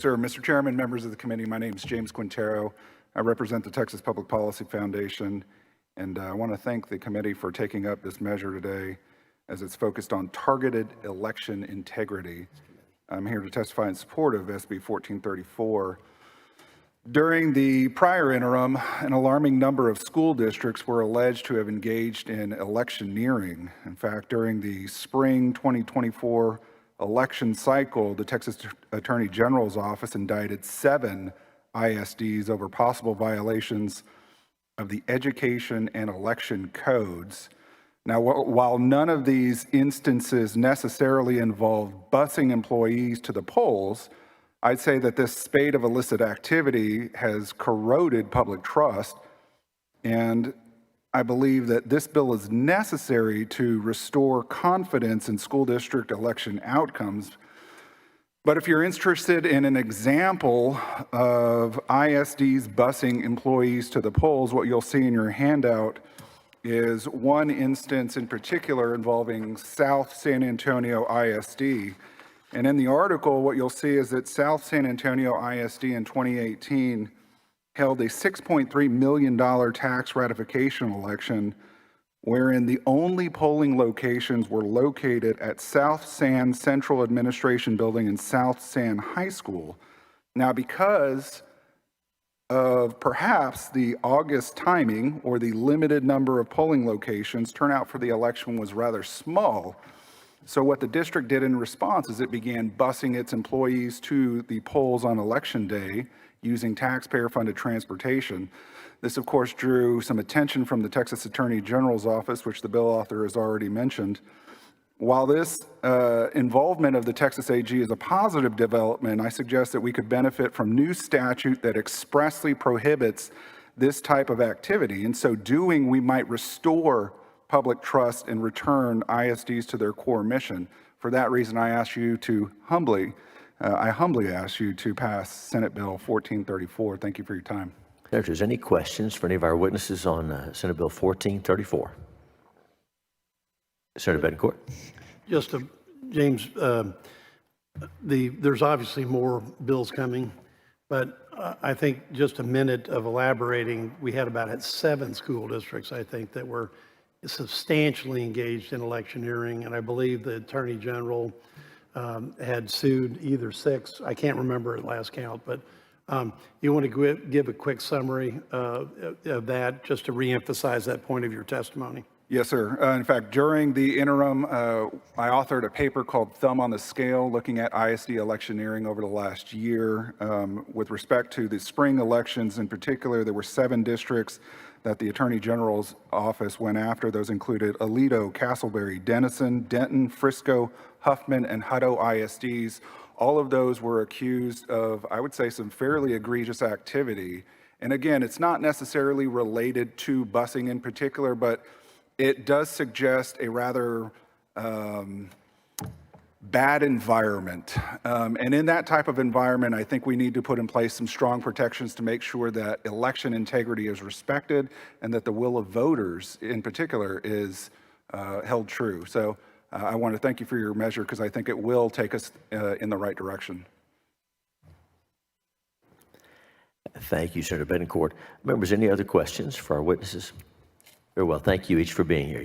Sir, Mr. Chairman, members of the committee, my name is James Quintero. I represent the Texas Public Policy Foundation, and I want to thank the committee for taking up this measure today as it's focused on targeted election integrity. I'm here to testify in support of SB 1434. During the prior interim, an alarming number of school districts were alleged to have engaged in electioneering. In fact, during the spring 2024 election cycle, the Texas Attorney General's office indicted 7 ISDs over possible violations of the education and election codes. Now, while none of these instances necessarily involve busing employees to the polls, I'd say that this spate of illicit activity has corroded public trust, and I believe that this bill is necessary to restore confidence in school district election outcomes. But if you're interested in an example of ISDs busing employees to the polls, what you'll see in your handout is one instance in particular involving South San Antonio ISD. And in the article, what you'll see is that South San Antonio ISD in 2018 held a $6.3 million tax ratification election wherein the only polling locations were located at South San Central Administration Building and South San High School. Now, because of perhaps the August timing or the limited number of polling locations, turnout for the election was rather small. So what the district did in response is it began busing its employees to the polls on election day using taxpayer-funded transportation. This, of course, drew some attention from the Texas Attorney General's office, which the bill author has already mentioned. While this involvement of the Texas AG is a positive development, I suggest that we could benefit from new statute that expressly prohibits this type of activity. In so doing, we might restore public trust and return ISDs to their core mission. For that reason, I humbly ask you to pass Senate Bill 1434. Thank you for your time. Senators, any questions for any of our witnesses on Senate Bill 1434? Senator Betancourt. Just James, there's obviously more bills coming, but I think just a minute of elaborating. We had about 7 school districts, I think, that were substantially engaged in electioneering, and I believe the Attorney General had sued either 6. I can't remember at last count, but you want to give a quick summary of that, just to reemphasize that point of your testimony? Yes, sir. In fact, during the interim, I authored a paper called Thumb on the Scale, looking at ISD electioneering over the last year. With respect to the spring elections in particular, there were 7 districts that the Attorney General's office went after. Those included Aledo, Castleberry, Denison, Denton, Frisco, Huffman, and Hutto ISDs. All of those were accused of, I would say, some fairly egregious activity. And again, it's not necessarily related to busing in particular, but it does suggest a rather bad environment. And in that type of environment, I think we need to put in place some strong protections to make sure that election integrity is respected and that the will of voters in particular is held true. So I want to thank you for your measure because I think it will take us in the right direction. Thank you, Senator Betancourt. Members, any other questions for our witnesses? Very well. Thank you each for being here.